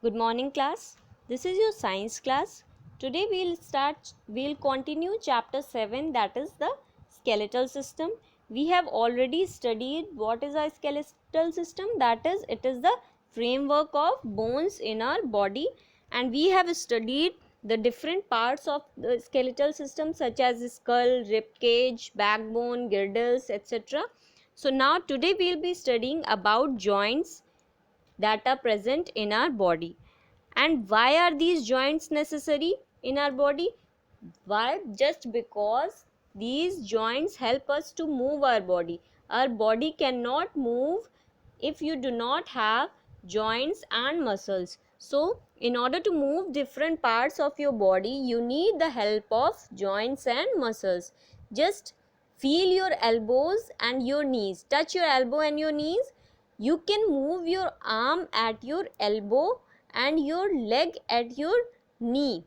Good morning class. This is your science class. Today we'll continue chapter 7, that is the skeletal system. We have already studied what is a skeletal system, that is it is the framework of bones in our body, and we have studied the different parts of the skeletal system such as skull, rib cage, backbone, girdles, etc. So now today we'll be studying about joints that are present in our body. And why are these joints necessary in our body? Why? Just because these joints help us to move our body. Our body cannot move if you do not have joints and muscles. So in order to move different parts of your body, you need the help of joints and muscles. Just feel your elbows and your knees. Touch your elbow and your knees. You can move your arm at your elbow and your leg at your knee.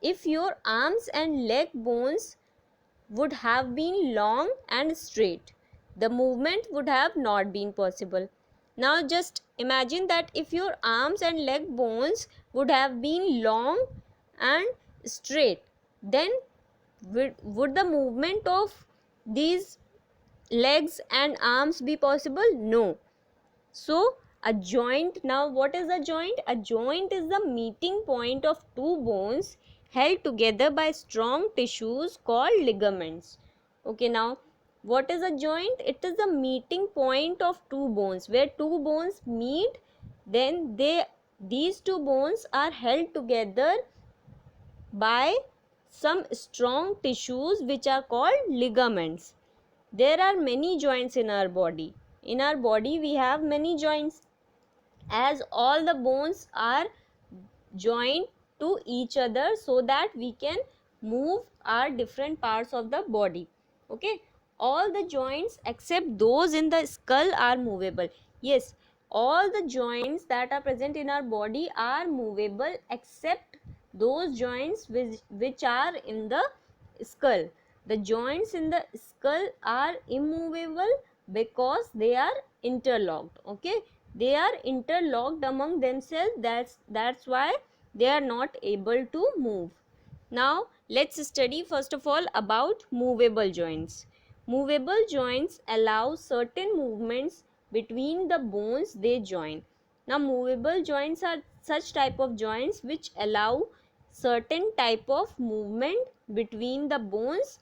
If your arms and leg bones would have been long and straight, the movement would have not been possible. Now just imagine that if your arms and leg bones would have been long and straight, then would the movement of these legs and arms be possible? No. So a joint, now what is a joint? A joint is the meeting point of two bones held together by strong tissues called ligaments. Okay, now what is a joint? It is the meeting point of two bones. Where two bones meet, then these two bones are held together by some strong tissues which are called ligaments. There are many joints in our body. In our body we have many joints, as all the bones are joined to each other so that we can move our different parts of the body. Okay, all the joints except those in the skull are movable. Yes, all the joints that are present in our body are movable except those joints which are in the skull. The joints in the skull are immovable because they are interlocked. Okay, they are interlocked among themselves. That's why they are not able to move. Now let's study first of all about movable joints. Movable joints allow certain movements between the bones they join. Now movable joints are such type of joints which allow certain type of movement between the bones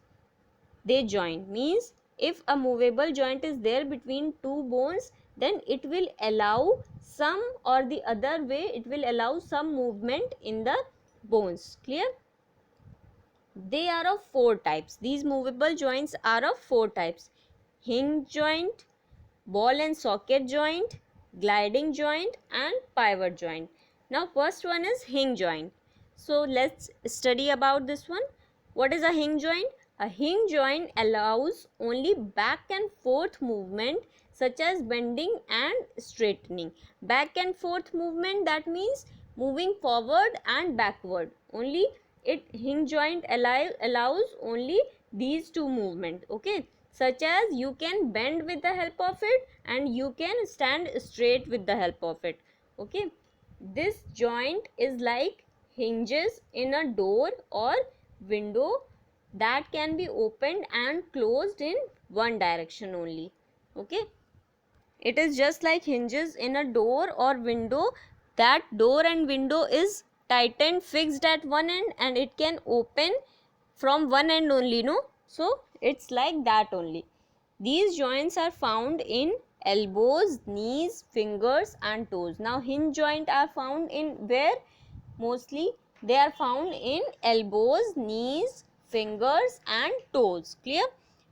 they join. Means if a movable joint is there between two bones, then it will allow some or the other way, it will allow some movement in the bones. Clear? They are of four types. These movable joints are of four types: hinge joint, ball and socket joint, gliding joint, and pivot joint. Now first one is hinge joint. So let's study about this one. What is a hinge joint? A hinge joint allows only back and forth movement such as bending and straightening. Back and forth movement, that means moving forward and backward. Only hinge joint allows only these two movement. Okay, such as you can bend with the help of it and you can stand straight with the help of it. Okay, this joint is like hinges in a door or window that can be opened and closed in one direction only. Okay, it is just like hinges in a door or window. That door and window is tightened, fixed at one end, and it can open from one end only, no? So it's like that only. These joints are found in elbows, knees, fingers and toes. Now hinge joint are found in where? Mostly they are found in elbows, knees, fingers and toes. Clear?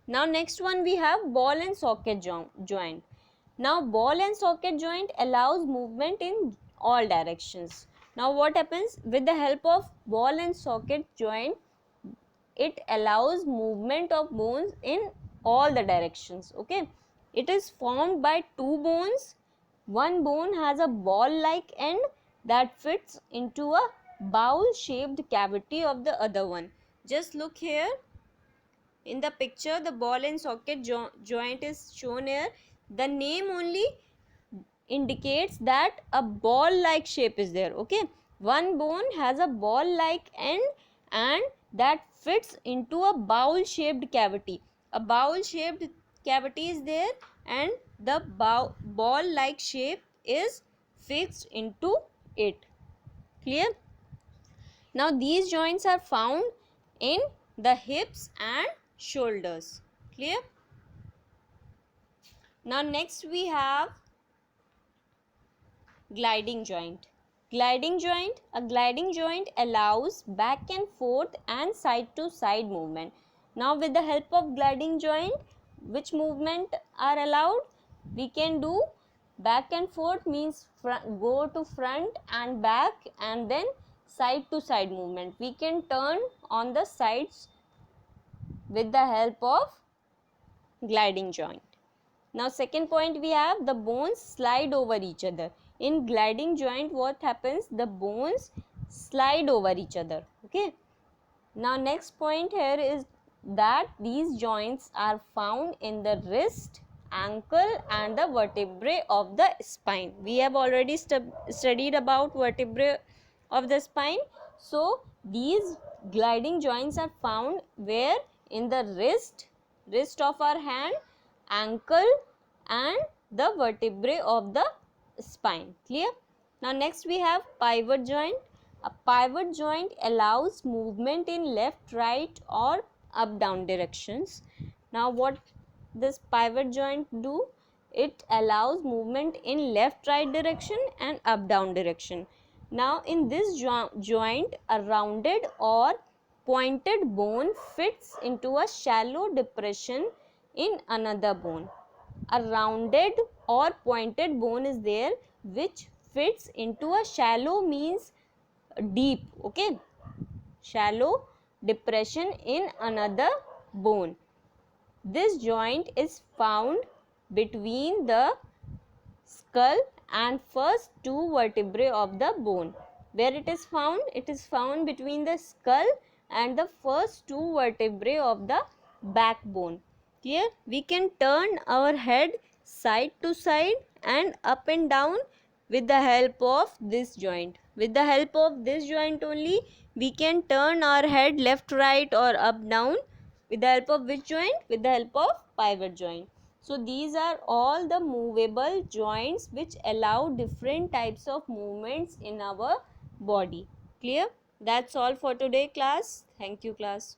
Now next one we have ball and socket joint. Now ball and socket joint allows movement in all directions. Now what happens? With the help of ball and socket joint, it allows movement of bones in all the directions. Okay, it is formed by two bones. One bone has a ball like end that fits into a bowl shaped cavity of the other one. Just look here in the picture, the ball and socket joint is shown here. The name only indicates that a ball like shape is there. Okay, one bone has a ball like end and that fits into a bowl shaped cavity. A bowl shaped cavity is there and the ball like shape is fixed into it. Clear? Now these joints are found in the hips and shoulders. Clear? Now next we have gliding joint. Gliding joint. A gliding joint allows back and forth and side to side movement. Now with the help of gliding joint, which movement are allowed? We can do back and forth, means go to front and back, and then side to side movement. We can turn on the sides with the help of gliding joint. Now second point we have the bones slide over each other. In gliding joint what happens? The bones slide over each other. Okay. Now next point here is that these joints are found in the wrist, ankle and the vertebrae of the spine. We have already studied about vertebrae of the spine. So these gliding joints are found where? In the wrist of our hand, ankle and the vertebrae of the spine. Clear? Now next we have pivot joint. A pivot joint allows movement in left, right or up down directions. Now what this pivot joint do? It allows movement in left, right direction and up down direction. Now in this joint a rounded or pointed bone fits into a shallow depression in another bone. A rounded or pointed bone is there which fits into a shallow means deep, okay, shallow depression in another bone. This joint is found between the skull and first two vertebrae of the bone. Where it is found? It is found between the skull and the first two vertebrae of the backbone. Clear? We can turn our head side to side and up and down with the help of this joint. With the help of this joint only we can turn our head left, right or up, down. With the help of which joint? With the help of pivot joint. So these are all the movable joints which allow different types of movements in our body. Clear? That's all for today class. Thank you class.